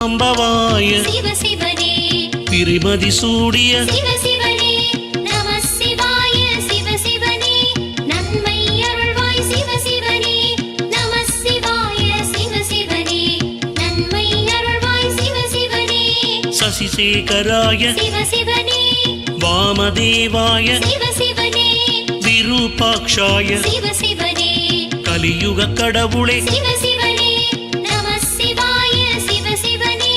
அம்பவாய சிவ சிவனே திரிமதி சூடிய சிவ சிவனே நம சிவாய சிவ சிவனே நன்மை அருள்வாய் சிவ சிவனே நம சிவாய சிவ சிவனே நன்மை அருள்வாய் சிவ சிவனே சசிசேகராய சிவ சிவனே வாமதேவாய சிவ சிவனே விரூபாக்ஷாய சிவ சிவனே கலியுக கடவுளே சிவ சிவனே நம சிவாய சிவ சிவனே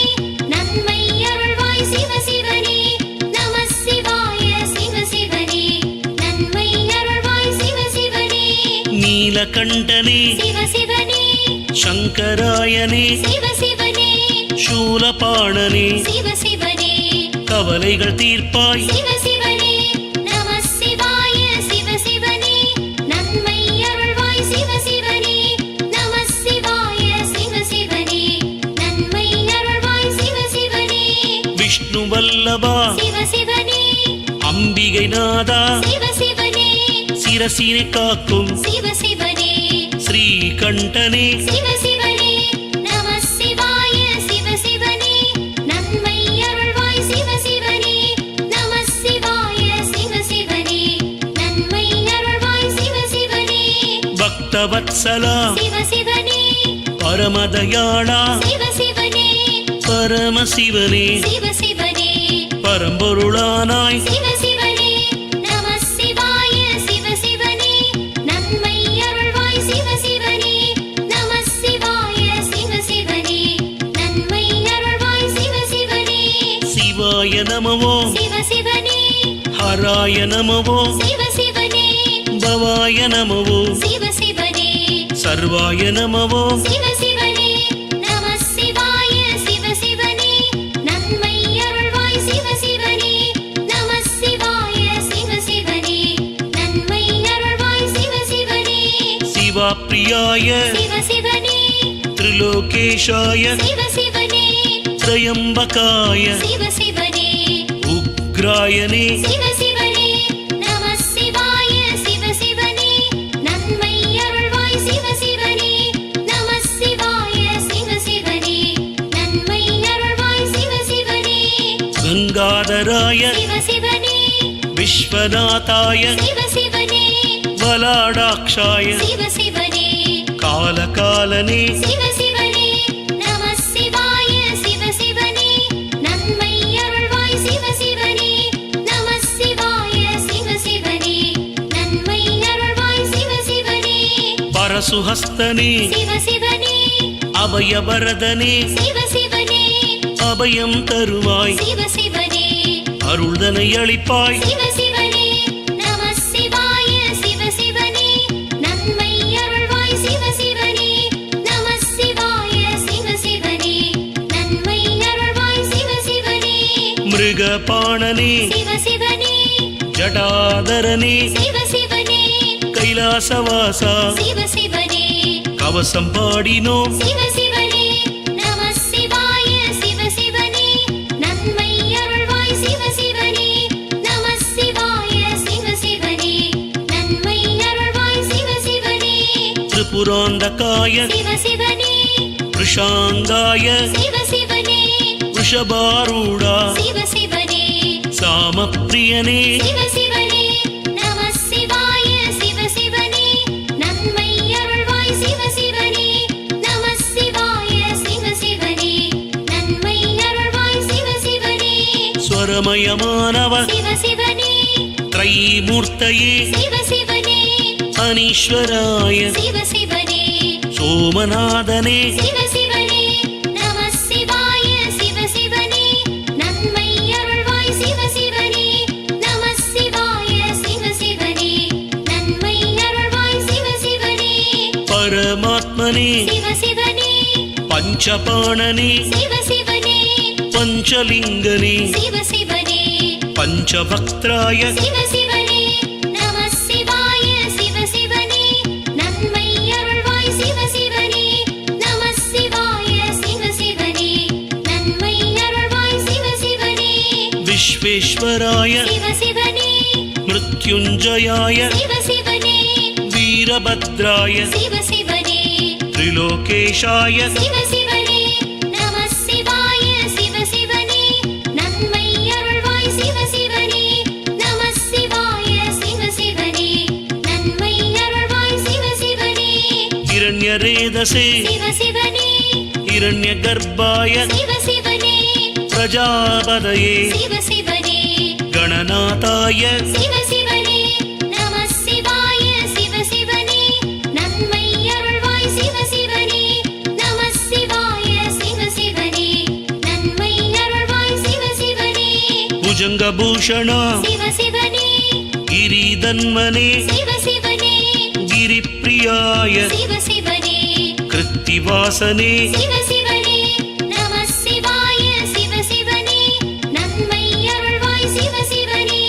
நன்மை அருள்வாய் சிவ சிவனே நம சிவாய சிவ சிவனே நன்மை அருள்வாய் சிவ சிவனே நீலகண்டனே சிவ சிவனே சங்கராயனே சிவ சிவனே சூலபாணனே சிவ சிவனே கவலைகள் தீர்ப்பாய் சிவ சிவனே நம சிவாய சிவ சிவனே நன்மை அருள்வாய் சிவ சிவனே நம சிவாய சிவ சிவனே நன்மை அருள்வாய் சிவ சிவனே விஷ்ணு வல்லபா சிவ சிவனே அம்பிகை நாதா சிவ சிவனே சிரசினை காக்கும் சிவ சிவனே ஸ்ரீகண்டனே சிவ சிவனே நம சிவாய சிவ சிவனே நன்மை அருள்வாய் சிவ சிவனே நம சிவாய சிவ சிவனே நன்மை அருள்வாய் சிவ சிவனே பக்தவத்சலா சிவ சிவனே பரமதயாளா சிவ சிவனே பரமசிவனே சிவ சிவனே பரம்பொருளானாய் சிவ சிவனே நம சிவாய சிவ சிவனே நன்மை அருள்வாய் சிவ சிவனே நம சிவாய சிவ சிவனே நன்மை அருள்வாய் சிவ சிவனே சிவாய நமவோ சிவ சிவனே ஹராய நமவோ சிவ சிவனே பவாய நமவோ சிவ சிவனே சர்வாய நமவோ சிவ சிவனே நம சிவாய சிவ சிவனே நன்மை அருள்வாய் சிவ சிவனே நம சிவாய சிவ சிவனே நன்மை அருள்வாய் சிவ சிவனே சிவாப்ரியாய சிவ சிவனே திரிலோகேஷாய சிவ சிவனே திரையம்பகாய சிவ சிவனே உக்ராயனே சிவ சிவனே நம சிவாய சிவ சிவனே நன்மை அருள்வாய் சிவ சிவனே நம சிவாய சிவ சிவனே நன்மை அருள்வாய் சிவ சிவனே கங்காதராய சிவ சிவனே விஸ்வநாதாய சிவ சிவனே வலாடாக்ஷாய சிவ சிவனே காலகாலனே சிவ சிவனே நம சிவாய சிவ சிவனே நன்மை அருள்வாய் சிவ சிவனே நம சிவாய சிவ சிவனே நன்மை அருள்வாய் சிவ சிவனே பரசுஹஸ்தனே சிவ சிவனே அபயவரதனே சிவ சிவனே அபயம் தருவாய் சிவ சிவனே அருள்தனை அளிப்பாய் சிவ சிவனே நம சிவாய சிவ சிவனே நன்மை அருள்வாய் சிவ சிவனே நம சிவாய சிவ சிவனே நன்மை அருள்வாய் சிவ சிவனே மிருகபாணனே சிவ சிவனே ஜடாதரனே சிவ சிவனே கைலாசவாசா சிவ சிவனே கவசம் பாடினோம் சிவ சிவனே நம சிவாய சிவ சிவனே நன்மை அருள்வாய் சிவ சிவனே நம சிவாய சிவ சிவனே நன்மை அருள்வாய் சிவ சிவனே திரிபுராந்தகாய சிவ சிவனே விஷாங்காய சிவ சிவனே விஷபாரூடா சிவ சிவனே சாமப்பிரியனே சிவ சிவனே நம சிவாய சிவ சிவனே நன்மை அருள்வாய் சிவ சிவனே நம சிவாய சிவ சிவனே நன்மை அருள்வாய் சிவ சிவனே ஸ்வரமயமானவ சிவ சிவனே த்ரைமூர்த்தயே சிவ சிவனே அனீஸ்வராய சிவ சிவனே சோமநாதனே சிவ சிவனே நம சிவாய சிவ சிவனே நன்மை அருள்வாய் சிவ சிவனே நம சிவாய சிவ சிவனே நன்மை அருள்வாய் சிவ சிவனே பரமாத்மனே சிவ சிவனே பஞ்சபாணனே சிவ சிவனே பஞ்சலிங்கனே சிவ சிவனே பஞ்சபக்திராய சிவ சிவனே நம சிவாய சிவ சிவனே நன்மை அருள்வாய் சிவ சிவனே நம சிவாய சிவ சிவனே நன்மை அருள்வாய் சிவ சிவனே விஸ்வேஸ்வராய சிவ சிவனே மிருத்யுஞ்சயாய சிவ சிவனே வீரபத்ராய சிவ சிவனே திரிலோகேஷாய சிவ சிவனே நம சிவாய शिरसे शिव शिवने हिरण्यगर्भाय शिव शिवने प्रजापतये शिव शिवने गणनाथाय शिव शिवने नमः शिवाय शिव शिवने नन्मै अरुள்வாய் शिव शिवने नमः शिवाय शिव शिवने नन्मै अरुள்வாய் शिव शिवने भुजङ्गभूषणा शिव शिवने गिरिधन्वने शिव शिवने गिरिप्रियाय शिव शिवने कृत्तिवासने शिव शिवने नमः शिवाय शिव शिवने नन्मै अरुள்வாய் शिव शिवने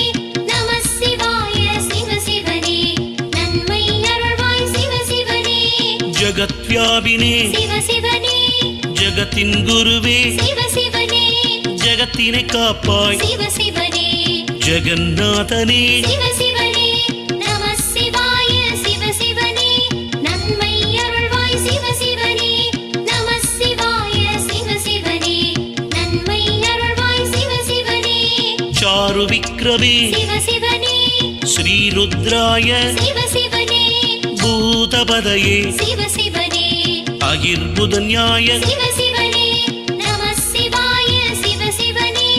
नमः शिवाय शिव शिवने नन्मै अरुள்வாய் शिव शिवने जगत्व्यापिने शिव शिवने जगतिन् गुरुवे शिव शिवने जगतिने काप्पाय शिव शिवने जगन्नाथने शिव शिवने नमः शिवाय शिव शिवने नन्मै अरुள்வாய் शिव शिवने नमः शिवाय शिव शिवने नन्मै अरुள்வாய் शिव शिवने चारु विक्रमे शिव शिवने श्रीरुद्राय शिव शिवने भूतपदये शिव शिवने अहिर्बुधन्याय शिव शिवने नमः शिवाय शिव शिवने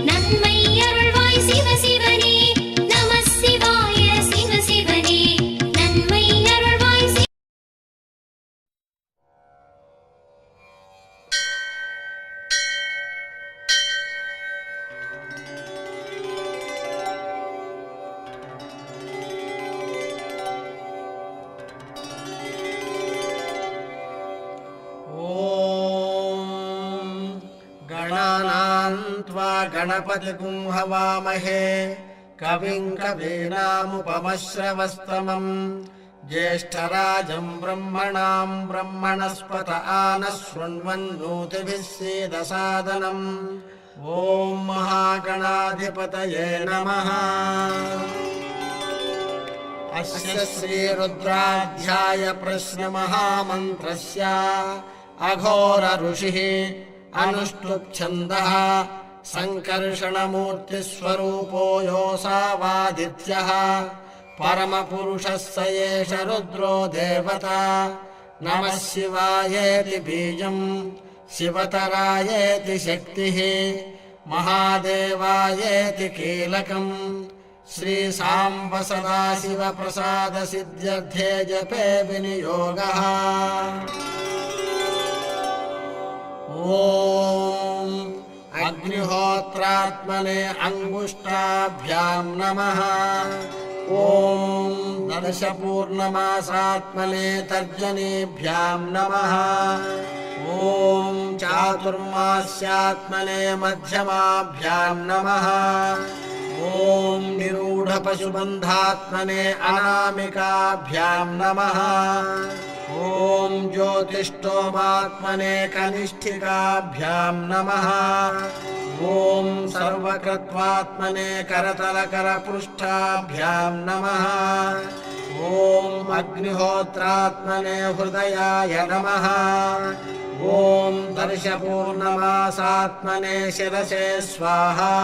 नन्मै अरुள்வாய் शिव शिवने नमः शिवाय शिव शिवने नन्मै अरुள்வாய் गणपतिगुं हवामहे कविं कवीनामुपमश्रवस्तमम् ज्येष्ठराजं ब्रह्मणां ब्रह्मणस्पत आनः शृण्वन्नोतिभिः सीदसादनम् ॐ महागणाधिपतये नमः। अस्य श्रीरुद्राध्याय प्रश्नमहामन्त्रस्य अघोर ऋषिः अनुष्टुप्छन्दः सङ्कर्षणमूर्तिस्वरूपो योऽसावादित्यः परमपुरुषः स एष रुद्रो देवता। नमः शिवायेति बीजम् शिवतरायेति शक्तिः महादेवायेति कीलकम् श्रीसाम्ब सदाशिवप्रसादसिद्ध्यर्थे जपे विनियोगः। ॐ अग्निहोत्रात्मने अङ्गुष्ठाभ्यां नमः। ॐ दर्शपूर्णमासात्मने तर्जनीभ्यां नमः। ॐ चातुर्मास्यात्मने मध्यमाभ्यां नमः। ॐ निरूढपशुबन्धात्मने अनामिकाभ्यां नमः। ॐ ज्योतिष्ठोमात्मने कनिष्ठिकाभ्यां नमः। ॐ सर्वकृत्वात्मने करतलकरपृष्ठाभ्यां नमः। ॐ अग्निहोत्रात्मने हृदयाय नमः। ॐ दर्शपूर्णमासात्मने शिरसे स्वाहा।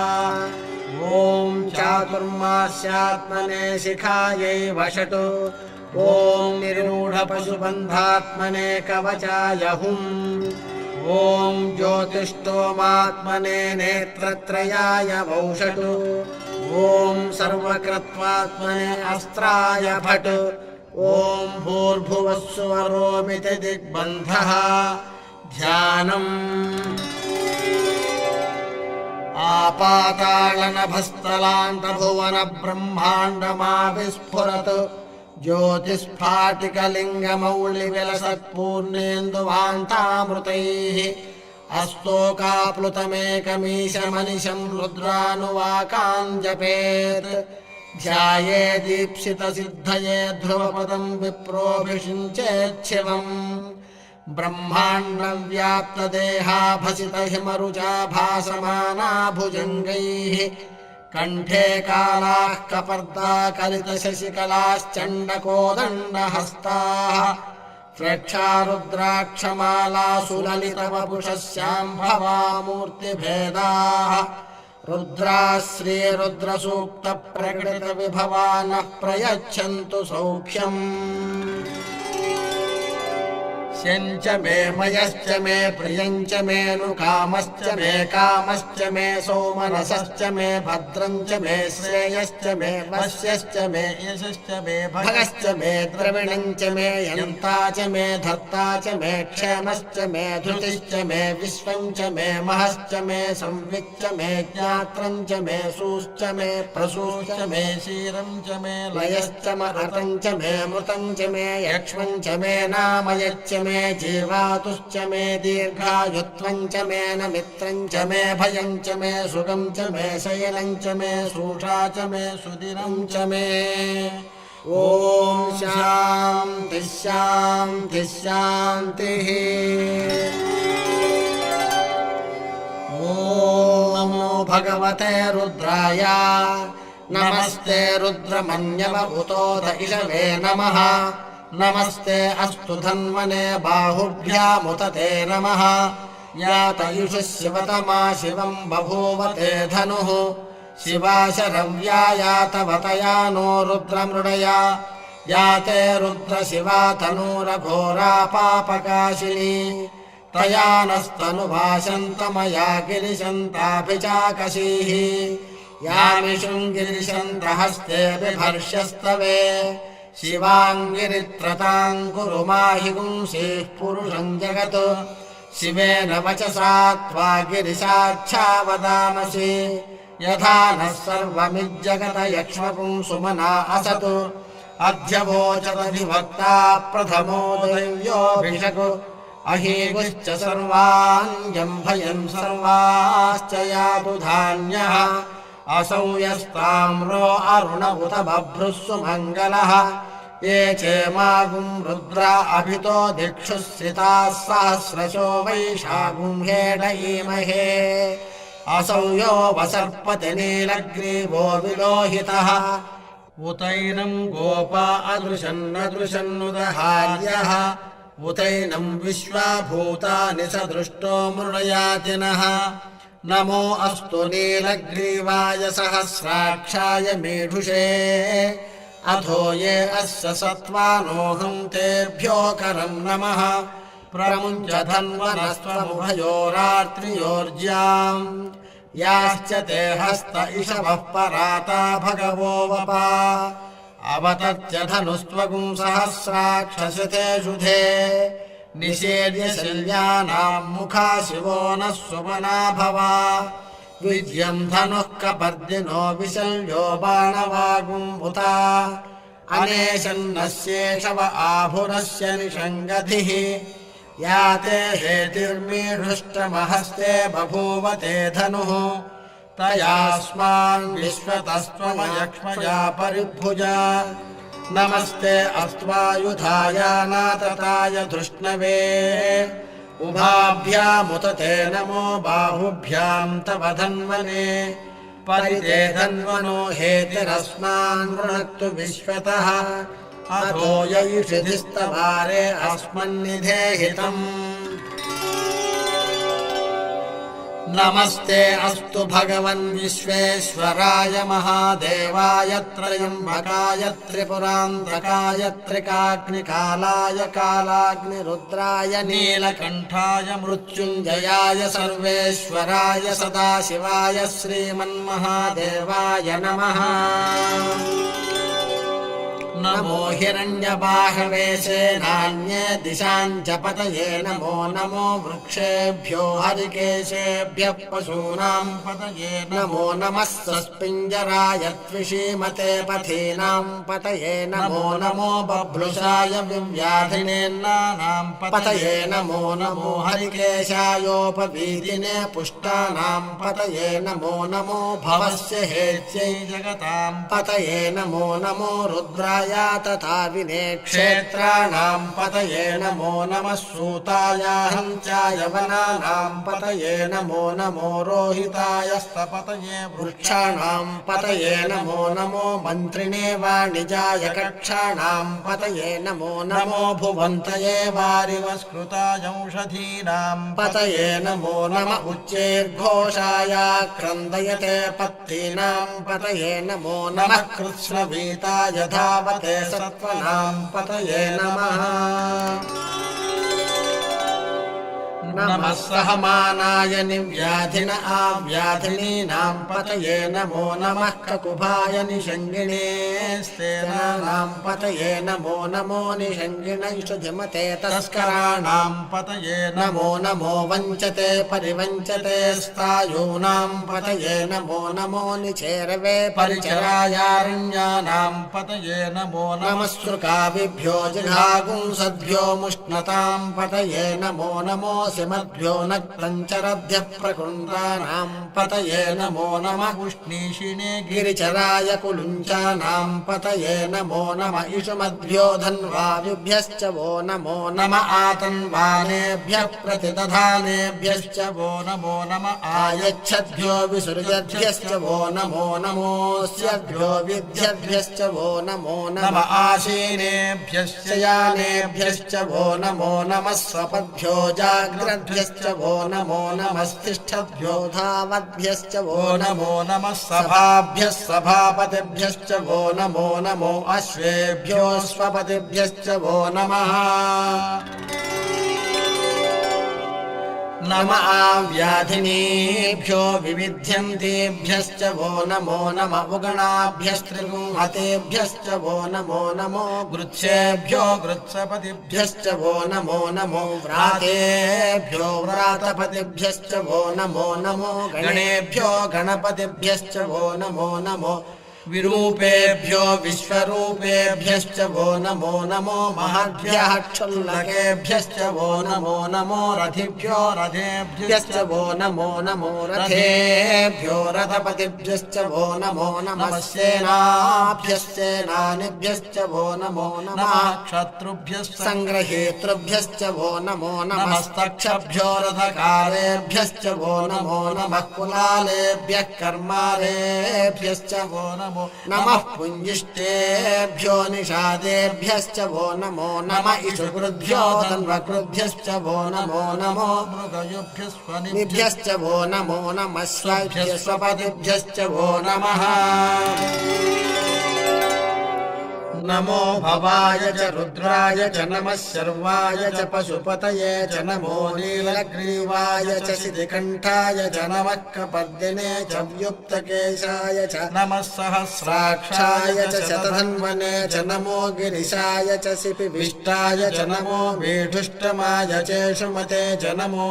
ॐ चातुर्मास्यात्मने शिखायै वषट्। ॐ निरूढपशुबन्धात्मने कवचाय हुम्। ॐ ज्योतिष्ठोमात्मने नेत्रत्रयाय वौषट्। ॐ सर्वकृत्वात्मने अस्त्राय भट्। ॐ भूर्भुवः सुवरोमिति दिग्बन्धः। ध्यानम् आपातालनभस्थलान्तभुवनब्रह्माण्डमाविस्फुरत् ज्योतिस्फाटिकलिङ्गमौलिविलसत्पूर्णेन्दुवान्तामृतैः अस्तोकाप्लुतमेकमीशमनिशं रुद्रानुवाकान् जपेत्। ध्यायेदीप्सितसिद्धये ध्रुवपदं विप्रोऽभिषिञ्चेच्छिवम्। ब्रह्माण्डव्याप्तदेहाभसितहिमरुचा भासमाना भुजङ्गैः कण्ठे कालाः कपर्दाकलितशशिकलाश्चण्डकोदण्डहस्ताः प्रेक्षारुद्राक्षमालासुललितवपुषः शाम्भवामूर्तिभेदाः रुद्राः श्रीरुद्रसूक्तप्रकटितविभवा नः प्रयच्छन्तु सौख्यम्। वश्यञ्च मे मयश्च मे प्रियञ्च मे नुकामश्च मे कामश्च मे सौमनसश्च मे भद्रञ्च मे श्रेयश्च मे वश्यश्च मे यशश्च मे भगश्च मे द्रविणञ्च मे यन्ता च मे धर्ता च मे क्षेमश्च मे धृतिश्च मे विश्वञ्च मे महश्च मे संविच्च मे ज्ञात्रञ्च मे सूश्च मे प्रसूश्च मे क्षीरञ्च मे लयश्च मरतञ्च मे मृतञ्च मे यक्ष्मञ्च मे नामयच्च मे जीवातुश्च मे दीर्घायुत्वञ्च मे नमित्रञ्च मे भयञ्च मे सुखञ्च मे शयनञ्च मे सूषा च मे सुदिनञ्च मे ॐ शान्तिः शान्तिः शान्तिः ॐ नमो भगवते रुद्राय नमस्ते रुद्रमन्यवभूतोऽध इषवे नमः नमस्ते अस्तु धन्वने बाहुभ्यामुत ते नमः यातयुषः शिवतमा शिवम् बभूवते धनुः शिवा शरव्या यातवतया नो रुद्रमृडया याते रुद्रशिवा तनूरघोरा पापकाशिनी तया नस्तनुभाषन्तमया गिरिशन्ताभिचाकशीः यामिषुम् गिरिशन्तहस्ते बिभर्ष्यस्तवे शिवाङ्गिरित्रताम् कुरु माहि पुंसीः पुरुषम् जगत् शिवेन वचसा त्वा गिरिशाच्छावदामसि यथा नः सर्वमिज्जगत यक्ष्मपुंसुमना असतु अध्यवोचदधिभक्ता प्रथमो दैव्योऽभिषक् अहीगुश्च सर्वान् जम्भयन् सर्वाश्च यातु धान्यः असौ यस्ताम्रो अरुण उत बभ्रुः सुमङ्गलः ये चेमागुम् रुद्रा अभितो दिक्षुः सिताः सहस्रशो वैशागुम् हेडयीमहे असौ यो वसर्पति नीलग्रीवो विलोहितः उतैनम् गोपा अदृशन्नदृशन्नुदहार्यः उतैनम् विश्वाभूतानि स दृष्टो मृडयातिनः नमो अस्तु नीलग्रीवाय सहस्राक्षाय मीढुषे अथो ये अस्य सत्त्वानोऽहम् तेभ्यो करम् नमः प्रमुञ्च धन्वनस्त्वमुभयोरात्रियोर्ज्याम् याश्च ते हस्त इषवः पराता भगवो वपा अवतत्य धनुस्त्वगुम् सहस्राक्षसितेषु धे निषेद्य शल्यानाम् मुखा शिवो नः सुमना भवा विद्यम् धनुः कपर्दिनो विशल्यो बाणवागुम् उता अनेशन्नस्येषव आभुरस्य निषङ्गतिः याते हेतिर्मीढुष्टमहस्ते बभूवते धनुः तयास्मान् विश्वतस्त्वमयक्ष्मया परिभुजा नमस्ते अस्त्वायुधाय नातताय धृष्णवे उभाभ्यामुत ते नमो बाहुभ्याम् तव धन्वने परिते धन्वनो हेतिरस्मान् वृणक्तु विश्वतः अथो यैषिधिस्तवारे अस्मन्निधेहितम् नमस्ते अस्तु भगवन् विश्वेश्वराय महादेवाय त्रयम्बकाय त्रिपुरान्तकाय त्रिकाग्निकालाय कालाग्निरुद्राय नीलकण्ठाय मृत्युञ्जयाय सर्वेश्वराय सदाशिवाय श्रीमन्महादेवाय नमः नमो हिरण्यबाहवे सेनान्ये दिशाम् च पतये नमो नमो वृक्षेभ्यो हरिकेशेभ्यः पशूनाम् पतये नमो नमः सस्पिञ्जराय त्विषीमते पथीनाम् पतये नमो नमो बभ्रुषाय विव्याधिनेन्नानाम् पतये नमो नमो हरिकेशायोपवीदिने पुष्टानाम् पतये नमो नमो भवस्य हेत्यै जगताम् पतये नमो नमो रुद्राय तथा विनेक्षेत्राणाम् पतये नमो नमः सूताय हंसाय वनानाम् पतये नमो नमो रोहिताय स्तपतये वृक्षाणाम् पतये नमो नमो मन्त्रिणे वाणिजाय कक्षाणाम् पतये नमो नमो भुवन्तये वारिवस्कृताय औषधीनाम् पतये नमो नम उच्चैर्घोषाय क्रन्दयते पत्तीनाम् पतये नमो नमः कृत्स्नवीताय धावते सत्त्वनाम् पतये नमः नमः सहमानाय निव्याधिन आव्याधिनीनां पतये नमो नमः ककुभाय निषङ्गिणे स्तेनानां पतये नमो नमो निषङ्गिणैषुधिमते तस्कराणां पतये नमो नमो वञ्चते परिवञ्चते स्थायूनां पतये नमो नमो निचेरवे परिचरायारण्यानां पतये नमो नमः श्रुकाविभ्यो जिघागुंसद्भ्यो मुष्णतां पतये नमो नमो सिमद्भ्यो नक्तञ्चरभ्यः प्रकुण्डानां पतये नमो नमः उष्णीषिणे गिरिचराय कुलुञ्चानां पतये नमो नमः इषुमद्भ्यो धन्वायुभ्यश्च वो नमो नम आतन्वानेभ्यः प्रतिदधानेभ्यश्च वो नमो नमः आयच्छद्भ्यो विसृजद्भ्यश्च वो नमो नमोऽस्यभ्यो विद्यभ्यश्च वो नमो नमः आसीनेभ्यश्च यानेभ्यश्च वो नमो नमः स्वपद्भ्यो जाग्रद्भ्यश्च वो नमो नमस्तिष्ठद्भ्यो धावद्भ्यश्च वो नमो नमः सभाभ्यः सभापतिभ्यश्च वो नमो नमो अश्वेभ्यो स्वपतिभ्यश्च वो नमः नम आव्याधिनीभ्यो विविध्यन्तेभ्यश्च वो नमो नमः उगणाभ्यस्त्रिगुंहतेभ्यश्च वो नमो नमो गृच्छेभ्यो गृत्सपतिभ्यश्च वो नमो नमो व्रातेभ्यो व्रातपतिभ्यश्च वो नमो नमो गणेभ्यो गणपतिभ्यश्च वो नमो नमो विरूपेभ्यो विश्वरूपेभ्यश्च वो नमो नमो महद्भ्यः क्षुल्लकेभ्यश्च वो नमो नमो रथिभ्यो रथेभ्यश्च वो नमो नमो रथेभ्यो रथपतिभ्यश्च वो नमो नमः सेनाभ्यश्चेनानिभ्यश्च वो नमो नमः क्षत्रुभ्यः सङ्ग्रहेतृभ्यश्च वो नमो नमस्तक्षभ्यो रथकारेभ्यश्च वो नमो नमः कुलालेभ्यः कर्मारेभ्यश्च वो नमो नमः पुञ्जिष्टेभ्यो निषादेभ्यश्च वो नमो नमः इषुकृद्भ्यो धन्वकृद्भ्यश्च वो नमो नमो मृगयुभ्यश्च वो नमो नमः स्वपतिभ्यश्च वो नमः नमो भवाय च रुद्राय च नमः शर्वाय च पशुपतये च नमो नीलग्रीवाय च शितिकण्ठाय च नमः कपर्दिने च व्युक्तकेशाय च नमः सहस्राक्षाय च शतधन्वने च नमो गिरिशाय च शिपिविष्टाय च नमो वेढुष्टमाय चेषुमते च नमो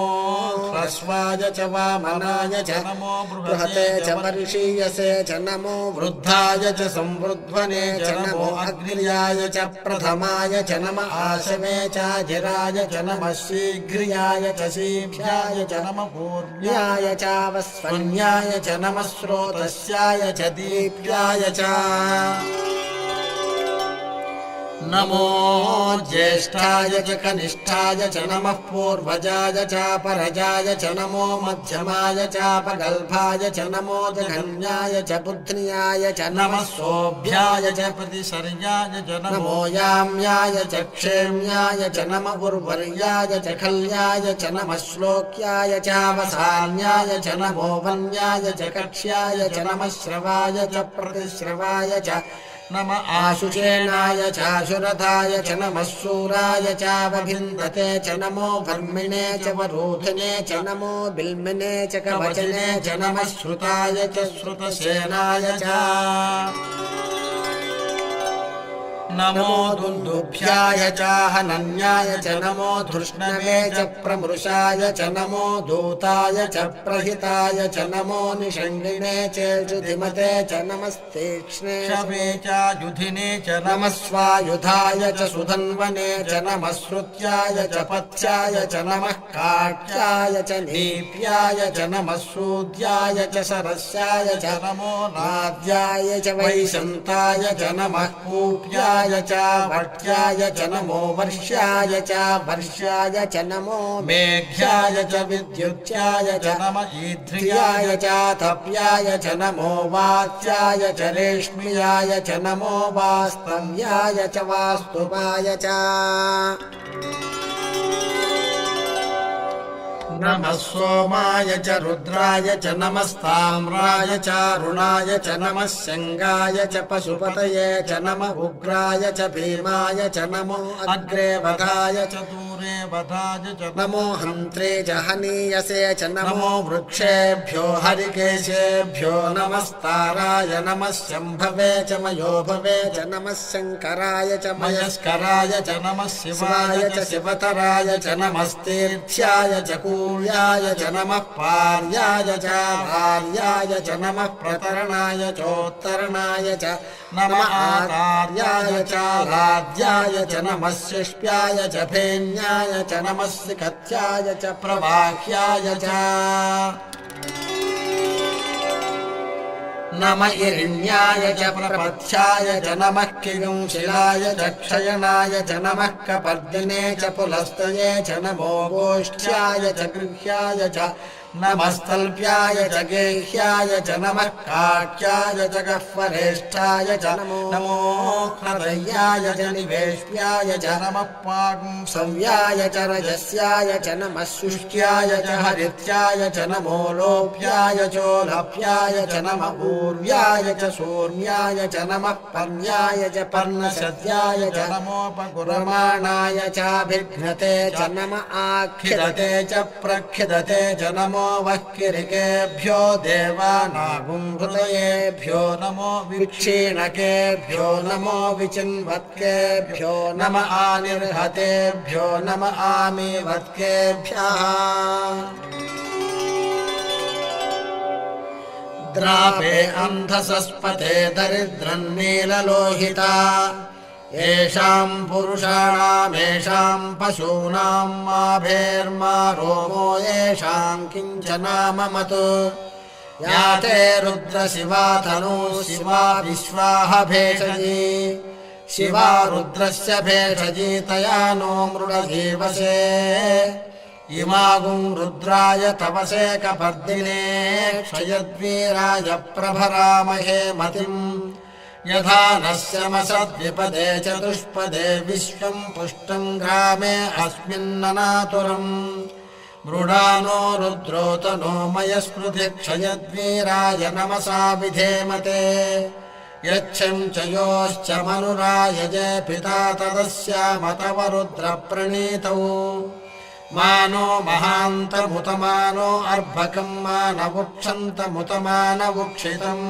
ह्रस्वाय च वामनाय च नमो बृहते च वर्षीयसे च नमो वृद्धाय च संवृध्वने च नमो अग्नियाय च प्रथमाय च नमः आशवे चाजिराय च नमः शीघ्रियाय च शीभ्याय च नमः पूर्व्याय चावस्वन्याय च नमः स्रोतस्याय च दीप्याय च नमो ज्येष्ठाय च कनिष्ठाय च नमः पूर्वजाय चापरजाय च नमो मध्यमाय चापगल्भाय च नमो जघन्याय च बुध्न्याय च नमः सोऽभ्याय च प्रतिसर्याय च नमो याम्याय च क्षेम्याय च नमः उर्वर्याय च खल्याय च नमः श्लोक्याय चावसान्याय च नमो वन्याय च कक्ष्याय च नमः श्रवाय च प्रतिश्रवाय च नमः आशुचेनाय चाशुरथाय च नमः शूराय चावभिन्दते च नमो वर्मिणे च वरोधिने च नमो बिल्मिने च कवचने च नमः श्रुताय च श्रुतसेनाय च नमो दुन्दुभ्याय च हनन्याय च नमो धृष्णवे च प्रमृषाय च नमो दूताय च प्रहिताय च नमो निषङ्गिणे च जुधिमते च नमस्तीक्ष्णे शवे च युधिने च नमः स्वायुधाय च सुधन्वने च नमः श्रुत्याय च पथ्याय च नमः काट्याय च नीप्याय च नमः सूद्याय च सरस्याय च नमो नाद्याय च वैशन्ताय च नमः कूप्याय च भट्याय च नमो वर्ष्याय च वर्ष्याय च नमो मेघ्याय च विद्युत्याय च नमः ईध्रियाय च तप्याय च नमो वात्याय च रेश्म्याय च नमो वास्तव्याय च वास्तुपाय च नमः सोमाय च रुद्राय च नमस्ताम्राय च अरुणाय च नमः शङ्गाय च पशुपतये च नमः उग्राय च भीमाय च नमो अग्रे वधाय च दूरे नमो हन्त्रे च हनीयसे च नमो वृक्षेभ्यो हरिकेशेभ्यो नमस्ताराय नमः शम्भवे च मयो भवे च नमः शङ्कराय च मयस्कराय च नमः शिवाय च शिवतराय च नमस्तीर्थ्याय च कूल्याय च नमः पार्याय च भार्याय च नमः प्रतरणाय चोत्तरणाय च नमः आचार्याय च लाद्याय च नमः शिष्प्याय च फेन्याय च नमः सिकत्याय च प्रवाह्याय च नमः इरिण्याय च प्रपथ्याय च नमः किगंशिलाय च क्षयणाय च नमः कपर्दिने च पुलस्तये च नमो गोष्ठ्याय च गृह्याय च नमस्तल्प्याय च गेह्याय च नमः काट्याय च गह्वरेष्ठाय च नमो हृदयाय च निवेश्याय च नमः पागुंसव्याय च रजस्याय च नमः शुष्ट्याय च हरित्याय च नमो लोप्याय चोलप्याय च नमः ऊर्व्याय च शून्याय च नमः पर्ण्याय च पर्णसद्याय च नमोपकुरमाणाय चाभिघ्नते च नमः आख्यदते च प्रख्यदते च नमो वह्किरिकेभ्यो देवानागुंहृदयेभ्यो नमो विक्षीणकेभ्यो नमो विचिन्वत्केभ्यो नम आनिर्हतेभ्यो नम आमीवत्केभ्यः द्रापे अन्धसस्पते दरिद्रन्नीललोहिता येषां पुरुषाणामेषां पशूनां माभेर्मा रोमो येषां किञ्चनाममतु या ते रुद्रशिवा तनु शिवा विश्वाह भेषजी शिवा रुद्रस्य भेषजी तया नो मृडजीवसे इमागुं रुद्राय तपसे कपर्दिने क्षयद्वीराय प्रभरामहे मतिम् यथा नश्यमसद्विपदे चतुष्पदे विश्वं पुष्टं ग्रामे अस्मिन्ननातुरम् मृडानो रुद्रोतनो मयस्मृति क्षयद्वीराय नमसा विधेमते यच्छं च योश्च मनुरायजे पिता तदस्यामतव रुद्रप्रणीतौ मानो महान्तमुतमानो अर्भकं मानवुक्षन्तमुतमानवुक्षितम्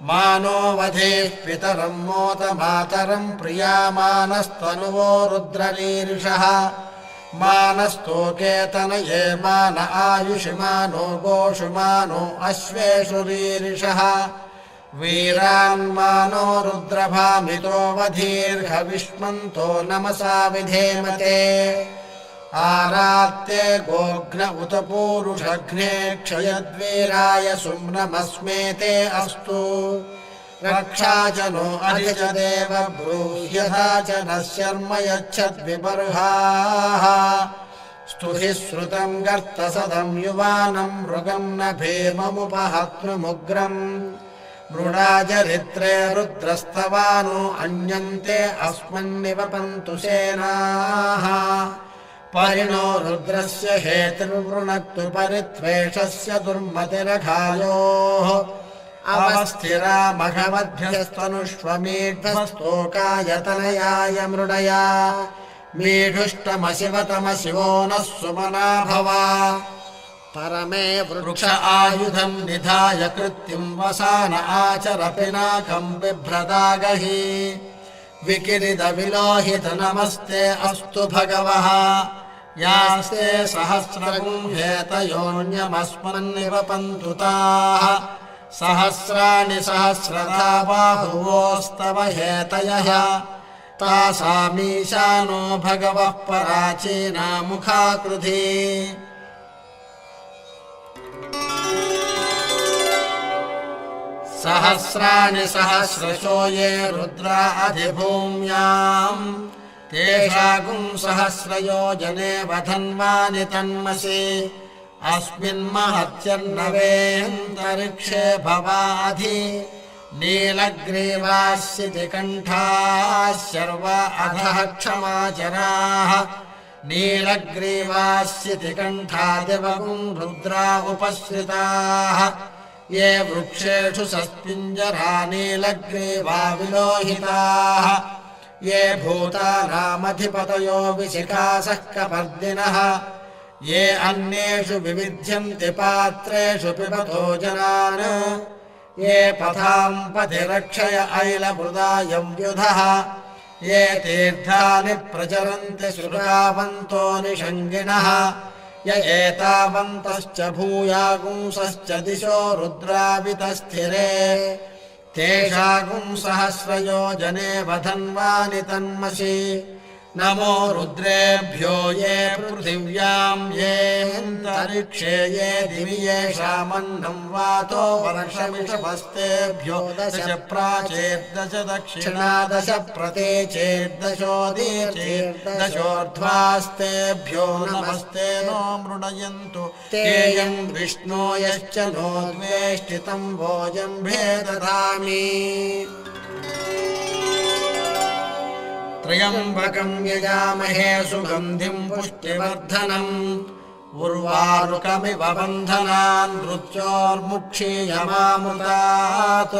मानो वधेः पितरं मोत मातरं प्रियामानस्तनुवो रुद्ररीरिषः मानस्तोकेतनये मान आयुषिमानो गोषुमानो अश्वेषु रीरिषः वीरान्मानो रुद्रभामितो वधीर्हविष्मन्तो नमसा विधेमते आरात्ते गोघ्न उत पूरुषघ्ने क्षयद्वीराय सुम्नमस्मेते अस्तु रक्षा च नो अधिज देव ब्रूह्यथा च नः शर्म यच्छद्विबर्हाः स्तुहि श्रुतं गर्तसदं युवानं मृगं न भीममुपहत्नुमुग्रम् मृडाजरित्रे रुद्रस्तवानो अन्यन्ते अस्मन्निवपन्तु सेनाः परिणो रुद्रस्य हेतुर्वृणक्तु परित्वेषस्य दुर्मतिरघायोः अवस्थिरा मघवद्भ्यस्तनुष्वमीढ्यस्तोकायतनयाय मृडया मीढुष्टमशिवतमशिवो नः सुमना भवा परमे वृक्ष आयुधं निधाय कृत्तिं वसान आचर पिनाकं बिभ्रदागहि विकिरित विलोहित नमस्ते अस्तु भगवः यास्ते सहस्रगुं हेतयोऽन्यमस्मन्निवपन्तु ताः सहस्राणि सहस्रधा बाहुवोस्तव हेतयः तासामीशानो भगवः पराचीना मुखाकृधी सहस्राणि सहस्रशो ये रुद्रा अधिभूम्याम् तेषागुं सहस्रयोजने वधन्वानि तन्मसि अस्मिन्महत्यर्णवेऽन्तरिक्षे भवाधि नीलग्रीवास्यति कण्ठाः शर्वा अधः क्षमाचराः नीलग्रीवास्यति कण्ठा दिवगुं रुद्रा उपश्रिताः ये वृक्षेषु सस्पिञ्जरा नीलग्रीवा विलोहिताः ये भूतानामधिपतयो विशिखासः कपर्दिनः ये अन्येषु विविध्यन्ति पात्रेषु पिबतो जनान् ये पथाम् पथिरक्षय ऐलमृदायव्युधः ये तीर्थानि प्रचरन्ति सुरावन्तो निषङ्गिणः य एतावन्तश्च भूयागुंसश्च दिशो रुद्रावितस्थिरे तेषागुंसहस्रयो जने वधन्वानि तन्मसि नमो रुद्रेभ्यो ये पृथिव्याम् ये अन्तरिक्षे ये दिवि येषामन्नं वातो वर्षमिषभस्तेभ्यो दश प्राचेर्दश दक्षिणा दश प्रतीचेर्दशोदीचेर्दशोर्ध्वास्तेभ्यो नमस्ते नो मृणयन्तु तेयं विष्णो यश्च नो द्वेष्टितं भोजम्भे दधामि त्र्यम्बकम् यजामहे सुगन्धिम् पुष्टिवर्धनम् उर्वारुकमिव बन्धनान् मृत्योर्मुक्षीयमामृतात्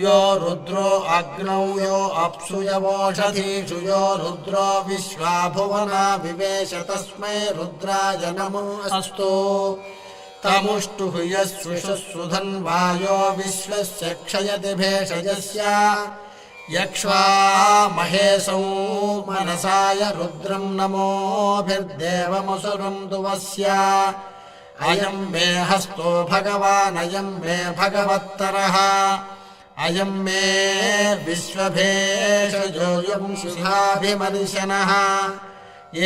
यो रुद्रो अग्नौ यो अप्सु यवोषधीषु यो रुद्रो विश्वा भुवना विवेश तस्मै रुद्राय नमो अस्तु तमुष्टुः यस्विषुः धन्वायो विश्वस्य क्षयति भेषजस्य यक्ष्वा महेशौ मनसाय रुद्रं नमोभिर्देवमुसुरं दुवस्य अयं मे हस्तो भगवान् अयं मे भगवत्तरः अयं मे विश्वभेषजो शुभाभिमर्शनः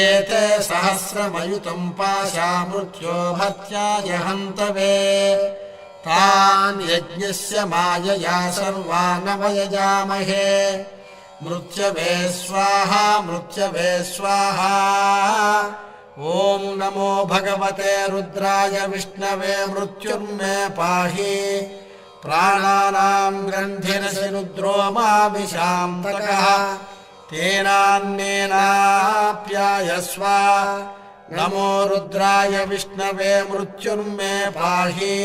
एते सहस्रमयुतं पाशा मृत्यो भर्त्याय हन्तवे तान् यज्ञस्य मायया सर्वानवयजामहे मृत्यवे स्वाहा मृत्यवे स्वाहा ॐ नमो भगवते रुद्राय विष्णवे मृत्युर्मे पाहि प्राणानां ग्रन्थिरसि रुद्रो माविशान्तकः तेनान्येनाप्यायस्व नमो रुद्राय विष्णवे मृत्युर्मे पाहि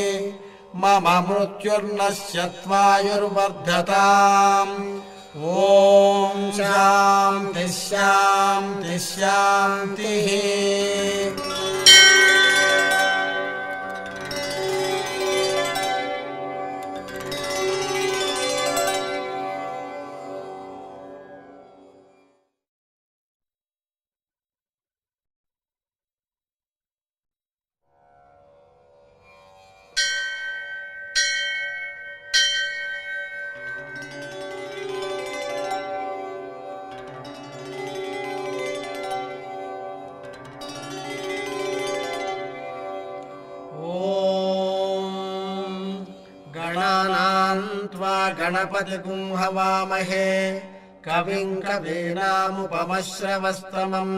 मम मृत्युर्नश्यत्वायुर्वर्धताम् ॐ शान्तिः शान्तिः शान्तिः गणपतिगुं हवामहे कविं कवीनामुपमश्रवस्तमम्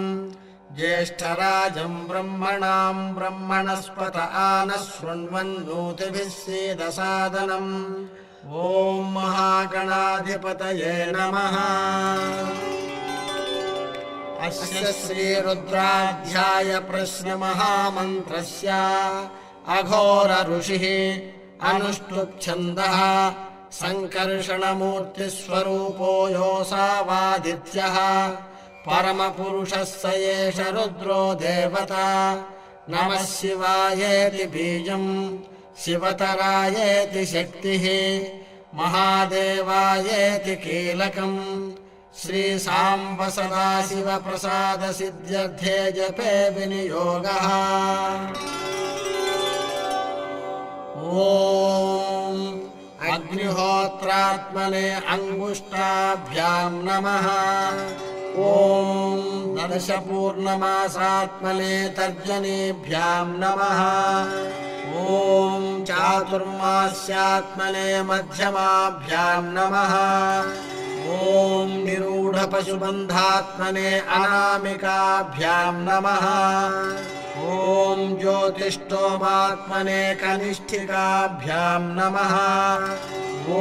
ज्येष्ठराजं ब्रह्मणां ब्रह्मणस्पत आनः शृण्वन्नोतिभिः सीदसादनम् ॐ महागणाधिपतये नमः। अस्य श्रीरुद्राध्याय प्रश्नमहामन्त्रस्य अघोर ऋषिः अनुष्टुप्छन्दः सङ्कर्षणमूर्तिस्वरूपो योऽसावादित्यः परमपुरुषः स एष रुद्रो देवता नमः शिवायेति बीजम् शिवतरायेति शक्तिः महादेवायेति कीलकम् श्रीसाम्ब सदाशिवप्रसादसिद्ध्यर्थे जपे विनियोगः। ॐ अग्निहोत्रात्मने अङ्गुष्ठाभ्यां नमः। ॐ दर्शपूर्णमासात्मने तर्जनीभ्यां नमः। ॐ चातुर्मास्यात्मने मध्यमाभ्यां नमः। ॐ निरूढपशुबन्धात्मने अनामिकाभ्यां नमः। ॐ ज्योतिष्ठोमात्मने कनिष्ठिकाभ्यां नमः। ॐ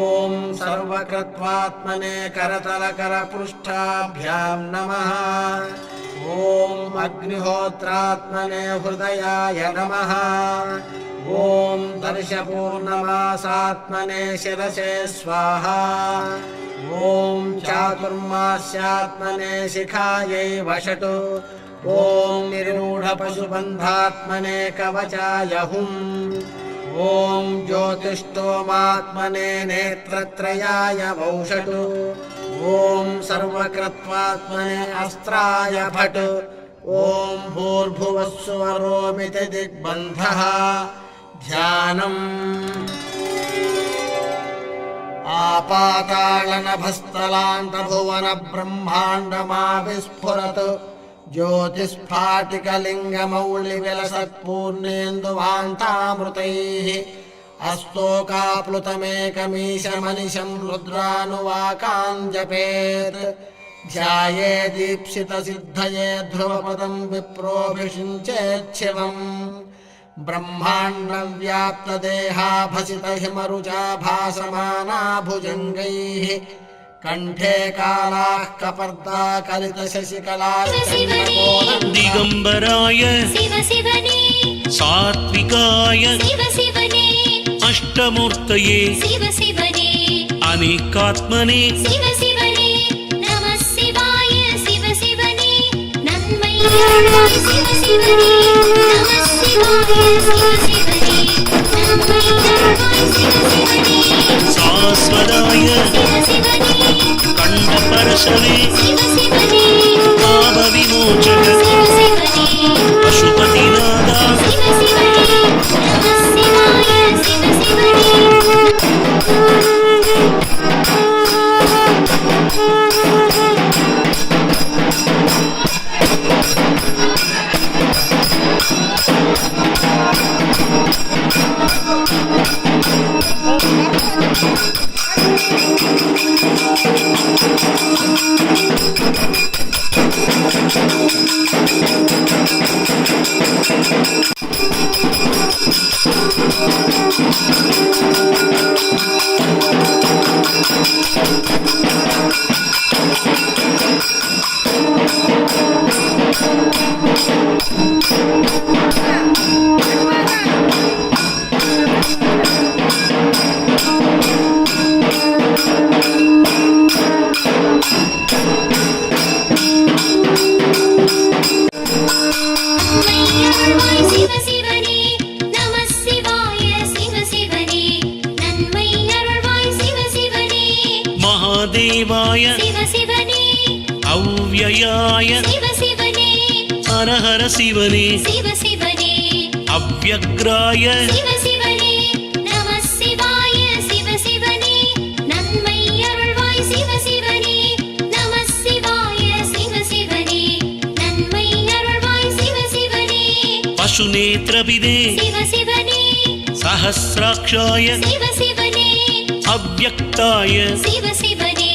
सर्वकृत्वात्मने करतलकरपृष्ठाभ्यां नमः। ॐ अग्निहोत्रात्मने हृदयाय नमः। ॐ ॐ दर्शपूर्णमासात्मने शिरसे स्वाहा ॐ चातुर्मास्यात्मने शिखायै वषटु ॐ निर्रूढपशुबन्धात्मने कवचाय हुम् ॐ ज्योतिष्ठोमात्मने नेत्रत्रयाय वौषटु ॐ सर्वकृत्वात्मने अस्त्राय भट् ॐ भूर्भुवस्सुवरोमिति दिग्बन्धः ध्यानम् आपातालनभस्थलान्तभुवनब्रह्माण्डमाविस्फुरत् ज्योतिस्फाटिकलिङ्गमौलिविलसत्पूर्णेन्दुवान्तामृतैः अस्तोकाप्लुतमेकमीशमनिशं रुद्रानुवाकान् जपेत् ध्यायेदीप्सितसिद्धये ध्रुवपदं विप्रोऽभिषिञ्चेच्छिवम् ब्रह्माण्डव्याप्तदेहाभसितहिमरुचा भासमाना भुजङ्गैः कण्ठे कालाः कपर्दा कलितशशिकला दिगम्बराय शिव शिवने सात्विकाय शिव शिवने अष्टमूर्तये शिव शिवने अनेकात्मने शिव शिवने नमः शिवाय शिव शिवने नन्मै अरुள்வாய் शिव शिवने नमः शिवाय शिव शिवने नन्मै अरुள்வாய் शिव शिवने शाश्वताय शिव शिवने कण्ठपरशवे शिव शिवने पापविमोचक शिव शिवने पशुपतिनादा शिव शिवने नमः शिवाय शिव शिवने शिव शिवने नमः शिवाय शिव शिवने नन्मै अरुள்வாய் शिव शिवने महादेवाय शिव शिवने अव्ययाय शिव शिवने हरहर शिवने शिव शिवने अव्यग्राय शिव शिवने नमः शिवाय शिव शिवने नन्मै अरुள்வாய் शिव शिवने नमः शिवाय शिव शिवने नन्मै अरुள்வாய் शिव शिवने पशुनेत्रविदे शिव शिवने सहस्राक्षाय शिव शिवने अव्यक्ताय शिव शिवने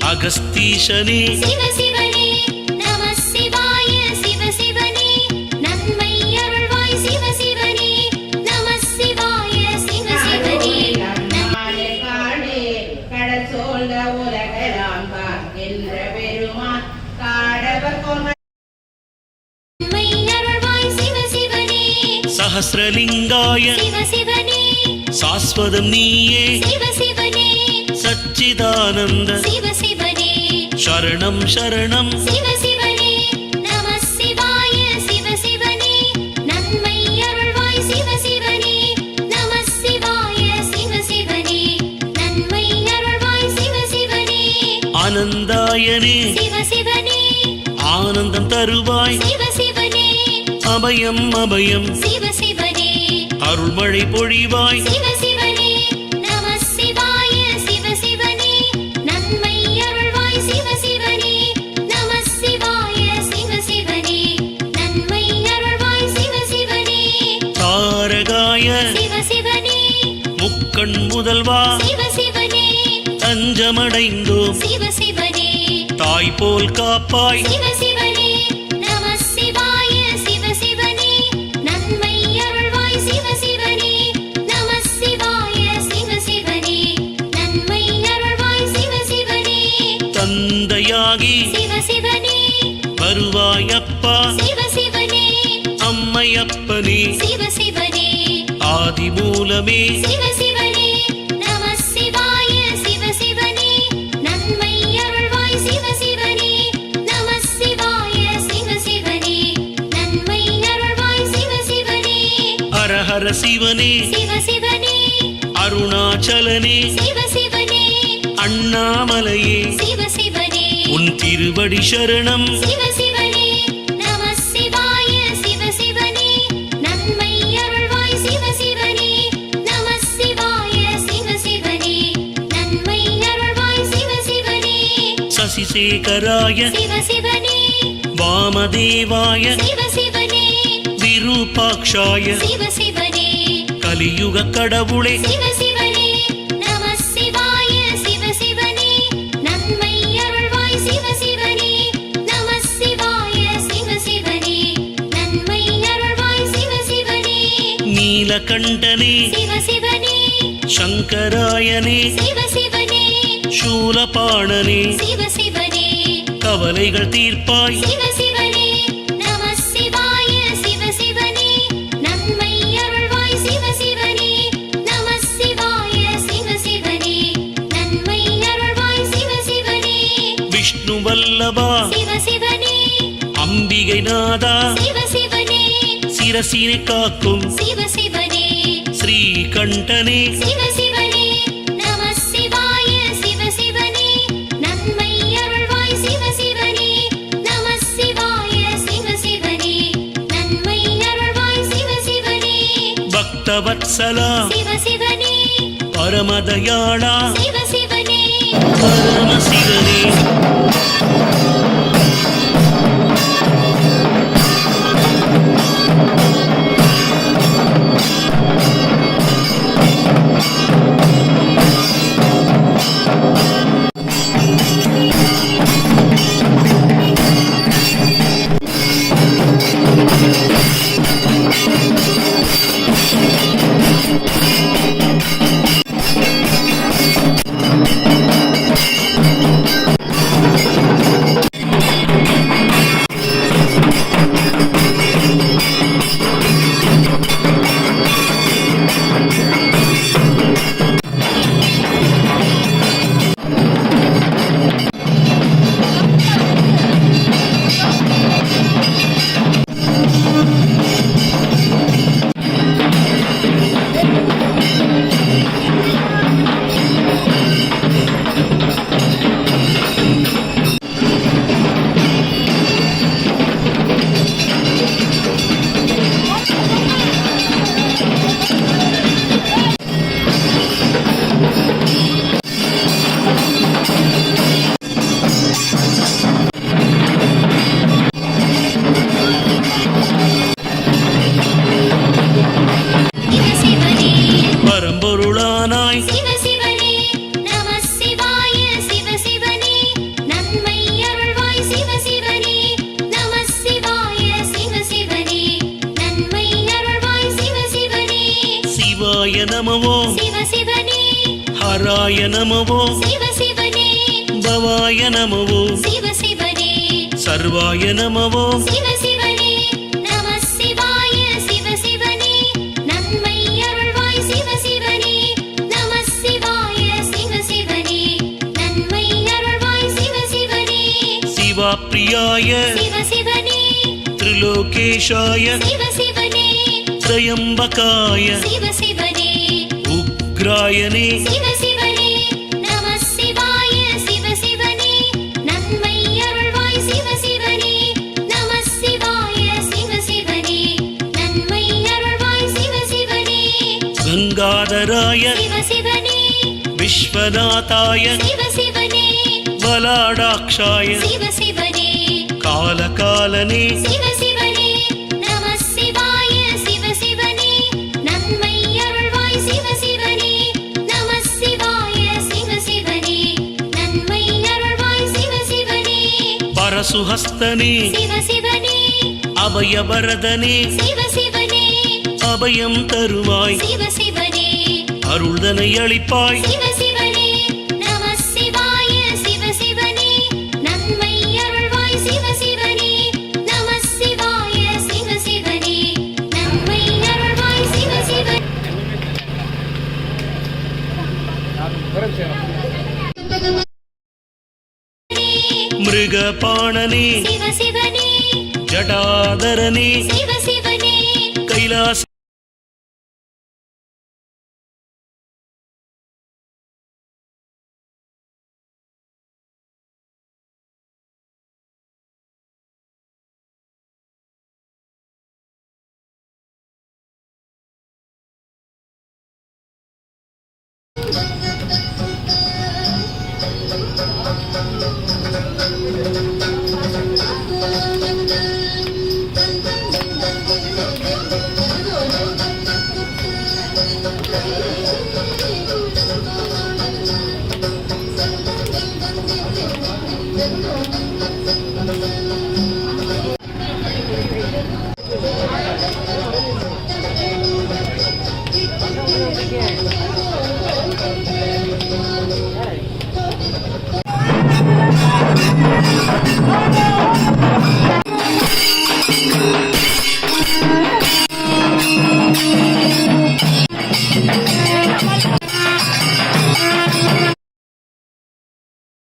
अगस्तीशने शिव शिवने नमः शिवाय शिव शिवने नन्मै अरुள்வாய் शिव शिवने नमः शिवाय शिव शिवने நாளே காணே கடல் சோழ்ந்த உலகெல்லாம் காக்கின்ற பெருமான் காடவர் கோம नन्मै अरुள்வாய் शिव शिवने सहस्रलिङ्गाय शिव शिवने शाश्वतं नीये शिव शिवने सच्चिदानन्द शिव शिवने शरणं शरणं शिव शिवने नमः शिवाय शिव शिवने नन्मै अरुள்வாய் शिव शिवने नमः शिवाय शिव शिवने नन्मै अरुள்வாய் शिव शिवने आनन्दायने शिव शिवने आनन्दं तरुवाय शिव शिवने अभयं अभयं शिव शिवने अरुள்मழை பொழிவாய் शिव शिवने नमः शिवाय शिव शिवने नन्मै अरुள்வாய் शिव शिवने नमः शिवाय शिव शिवने नन्मै अरुள்வாய் शिव शिवने तारगाय शिव शिवने मुक्कண் முதல்வா शिव शिवने தஞ்சமடைந்தோம் शिव शिवने தாய் போல் காப்பாய் शिव शिवने नमः शिवाय शिव शिवने नन्मै अरुள்வாய் शिव शिवने नमः शिवाय शिव शिवने नन्मै अरुள்வாய் शिव शिवने தந்தையாகி शिव शिवने வருவாயப்பா शिव शिवने அம்மையப்பனே शिव शिवने ஆதி மூலமே சிவ சிவனே நம சிவாய சிவ சிவனே நன்மை அருள்வாய் சிவ சிவனே நம சிவாய சிவ சிவனே நன்மை அருள்வாய் சிவ சிவனே ஹரஹர சிவனே சிவ சிவனே அருணாச்சலனே சிவ சிவனே அண்ணாமலையே சிவ சிவனே உன் திருவடி சரணம் சிவ சிவனே நம சிவாய சிவ சிவனே நன்மை அருள்வாய் சிவ சிவனே நம சிவாய சிவ சிவனே நன்மை அருள்வாய் சிவ சிவனே சசிசேகராய சிவ சிவனே வாமதேவாய சிவ சிவனே விரூபாக்ஷாய சிவ சிவனே கலியுக கடவுளே சிவ சிவனே நம சிவாய சிவ சிவனே நன்மை அருள்வாய் சிவ சிவனே நம சிவாய சிவ சிவனே நன்மை அருள்வாய் சிவ சிவனே நீலகண்டனே சிவ சிவனே சங்கராயனே சிவ சிவனே சூலபாணனே சிவ சிவனே கவலைகள் தீர்ப்பாய் சிவ சிவனே நம சிவாய சிவ சிவனே நன்மை அருள்வாய் சிவ சிவனே நம சிவாய சிவ சிவனே நன்மை அருள்வாய் சிவ சிவனே விஷ்ணு வல்லபா சிவ சிவனே அம்பிகை நாதா சிவ சிவனே சிரசினை காக்கும் சிவ சிவனே ஸ்ரீகண்டனே சிவ சிவனே நம சிவாய சிவ சிவனே நன்மை அருள்வாய் சிவ சிவனே நம சிவாய சிவ சிவனே நன்மை அருள்வாய் சிவ சிவனே பக்தவத்சலா சிவ சிவனே பரமதயாளா சிவ சிவனே பரமசிவனே சிவ சிவனே பரம்பொருளானாய் சிவ சிவனே நம சிவாய சிவ சிவனே நன்மை அருள்வாய் சிவ சிவனே நம சிவாய சிவ சிவனே நன்மை அருள்வாய் சிவ சிவனே சிவாய நமவோ சிவ சிவனே ஹராய நமவோ சிவ சிவனே பவாய நமவோ சிவ சிவனே சர்வாய நமவோ சிவ சிவனே நம சிவாய சிவ சிவனே நன்மை அருள்வாய் சிவ சிவனே நம சிவாய சிவ சிவனே நன்மை அருள்வாய் சிவ சிவனே சிவாப்ரியாய சிவ சிவனே திரிலோகேஷாய சிவ சிவனே திரையம்பகாய சிவ சிவனே உக்ராயனே சிவ சிவனே நம சிவாய சிவ சிவனே நன்மை அருள்வாய் சிவ சிவனே நம சிவாய சிவ சிவனே நன்மை அருள்வாய் சிவ சிவனே கங்காதராய சிவ சிவனே விஸ்வநாதாய சிவ சிவனே பலாடாக்ஷாய சிவ சிவனே காலகாலனே சிவ சிவனே நம சிவாய சிவ சிவனே நன்மை அருள்வாய் சிவ சிவனே நம சிவாய சிவ சிவனே நன்மை அருள்வாய் சிவ சிவனே பரசுஹஸ்தனே சிவ சிவனே அபயவரதனே சிவ சிவனே அபயம் தருவாய் சிவ சிவனே அருள்தனை அளிப்பாய் சிவ சிவனே நம சிவாய சிவ சிவனே நன்மை அருள்வாய் சிவ சிவனே நம சிவாய சிவ சிவனே நன்மை அருள்வாய் சிவ சிவனே மிருகபாணனே சிவ சிவனே ஜடாதரனே சிவ சிவனே கைலாச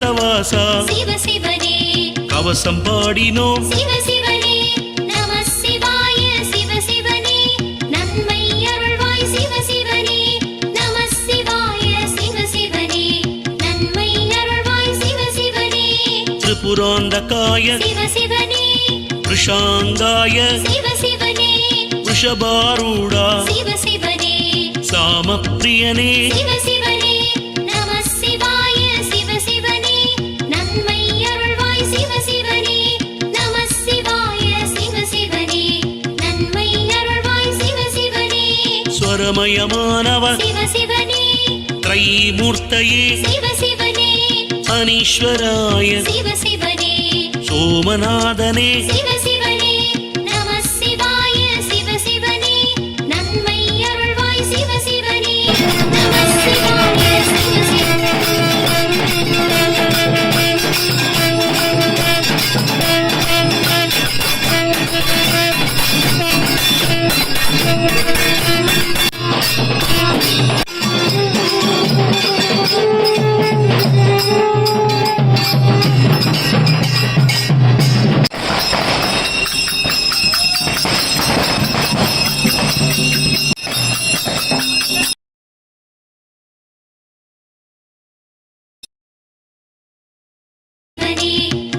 வாசா சிவ சிவனே கவசம் பாடினோம் சிவ சிவனே நம சிவாய சிவ சிவனே நன்மை அருள்வாய் சிவ சிவனே நம சிவாய சிவ சிவனே நன்மை அருள்வாய் சிவ சிவனே திரிபுராந்தகாய சிவ சிவனே விஷாங்காய சிவ சிவனே விஷபாரூடா சிவ சிவனே சாமப்பிரியனே சிவ சிவனே நம சிவாய சிவ சிவனே நன்மை அருள்வாய் சிவ சிவனே நம சிவாய சிவ சிவனே நன்மை அருள்வாய் சிவ சிவனே ஸ்வரமயமானவ சிவ சிவனே த்ரைமூர்த்தயே சிவ சிவனே அனீஸ்வராய சிவ சிவனே சோமநாதனே சிவ சிவனே நம சிவாய சிவ சிவனே நன்மை அருள்வாய் சிவ சிவனே நம சிவாய சிவ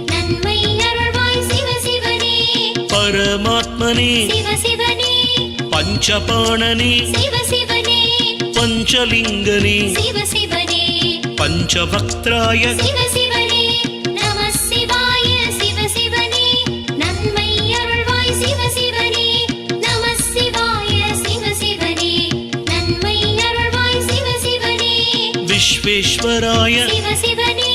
நன்மை அருள்வாய் சிவ சிவனே பரமாத்மனே சிவ சிவனே பஞ்சபாணனே சிவ சிவனே பஞ்சலிங்கனே சிவ சிவனே பஞ்சபக்திராய சிவ சிவனே நம சிவாய சிவ சிவனே நன்மை அருள்வாய் சிவ சிவனே நம சிவாய சிவ சிவனே நன்மை அருள்வாய் சிவ சிவனே விஸ்வேஸ்வராய சிவ சிவனே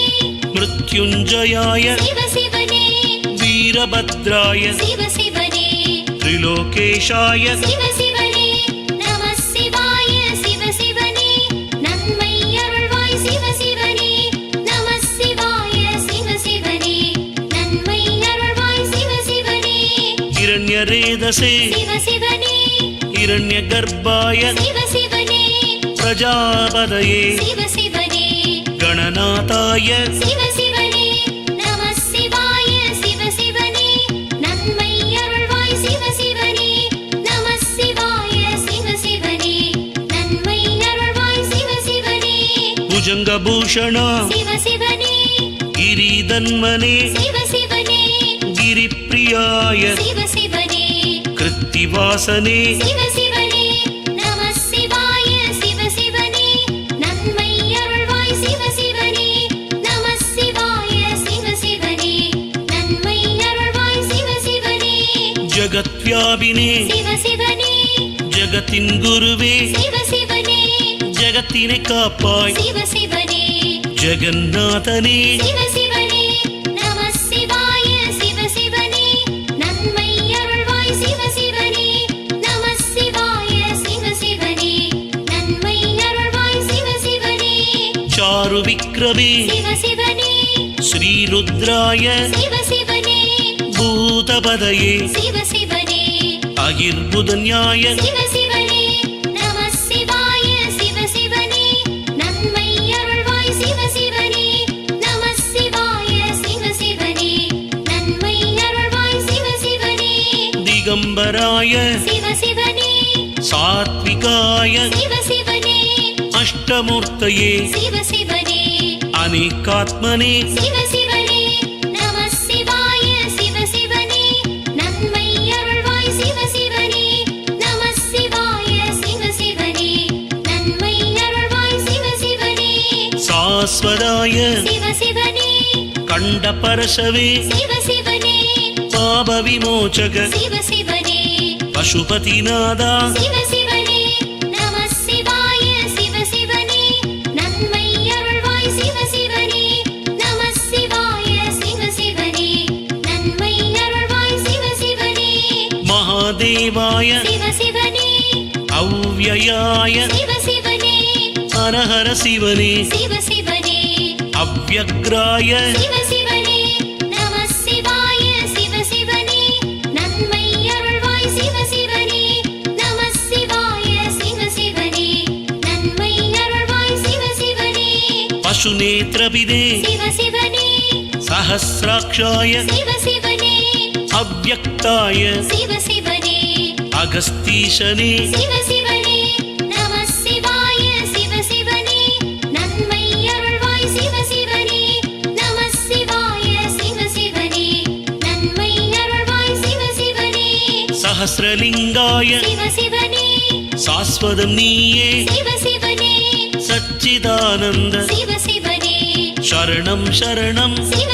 மிருத்யுஞ்சயாய சிவ சிவனே வீரபத்ராய சிவ சிவனே திரிலோகேஷாய சிவ சிவனே நம சிவாய சிவ சிவனே நன்மை அருள்வாய் சிவ சிவனே நம சிவாய சிவ சிவனே நன்மை அருள்வாய் சிவ சிவனே இரண்யரேதசே சிவ சிவனே இரண்யகர்ப்பாய சிவ சிவனே பிரஜாபதயே சிவ சிவனே கணநாதாய சிவ சிவனே நம சிவாய சிவ சிவனே நன்மை அருள்வாய் சிவ சிவனே நம சிவாய சிவ சிவனே நன்மை அருள்வாய் சிவ சிவனே புஜங்கபூஷணா சிவ சிவனே கிரிதன்மனே சிவ சிவனே கிரிப்பிரியாய சிவ சிவனே கிருத்திவாசனே சிவ சிவனே நம சிவாய சிவ சிவனே நன்மை அருள்வாய் சிவ சிவனே நம சிவாய சிவ சிவனே நன்மை அருள்வாய் சிவ சிவனே ஜகத்வியாபினே சிவ சிவனே ஜகத்தின் குருவே சிவ சிவனே ஜகத்தினை காப்பாய் சிவ சிவனே ஜெகநாதனே சிவ சிவனே நம சிவாய சிவ சிவனே நன்மை அருள்வாய் சிவ சிவனே நம சிவாய சிவ சிவனே நன்மை அருள்வாய் சிவ சிவனே சாரு விக்ரமே சிவ சிவனே ஸ்ரீருத்ராய சிவ சிவனே பூதபதயே சிவ சிவனே அகிர்புதன்யாய சிவ சிவனே நம சிவாய சிவ சிவனே நன்மை அருள்வாய் சிதம்பராய சிவ சிவனே சாத்விகாய சிவ சிவனே அஷ்டமூர்த்தயே சிவ சிவனே அநேகாத்மனே சிவ சிவனே நம சிவாய சிவ சிவனே நன்மை அருள்வாய் சிவ சிவனே நம சிவாய சிவ சிவனே நன்மை அருள்வாய் சிவ சிவனே சாஸ்வதாய சிவ சிவனே கண்ட பரசவே சிவ சிவனே பாப விமோச்சக சிவ சிவனே பசுபதிநாதா சிவ சிவனே நம சிவாய சிவ சிவனே நன்மை அருள்வாய் சிவ சிவனே நம சிவாய சிவ சிவனே நன்மை அருள்வாய் சிவ சிவனே மகாதேவாய சிவ சிவனே அவ்யயாய சிவ சிவனே ஹரஹர சிவனே சிவ சிவனே அவ்யக்ராய சிவ சிவனே நம சிவாய சிவ சிவனே நன்மை அருள்வாய் சிவ சிவனே நம சிவாய சிவ சிவனே நன்மை அருள்வாய் சிவ சிவனே பசுநேத்ரபிதே சிவ சிவனே சஹஸ்ராக்ஷாய சிவ சிவனே அவ்யக்தாய சிவ சிவனே அகஸ்தீஷனே சிவ சிவனே நம சிவாய சிவ சிவனே நன்மை அருள்வாய் சிவ சிவனே நம சிவாய சிவ சிவனே நன்மை அருள்வாய் சிவ சிவனே சஹஸ்ரலிங்காய சிவ சிவனே சாஸ்வதம் நீயே சிவ சிவனே சச்சிதானந்த சிவ சிவனே சரணம் சரணம் சிவ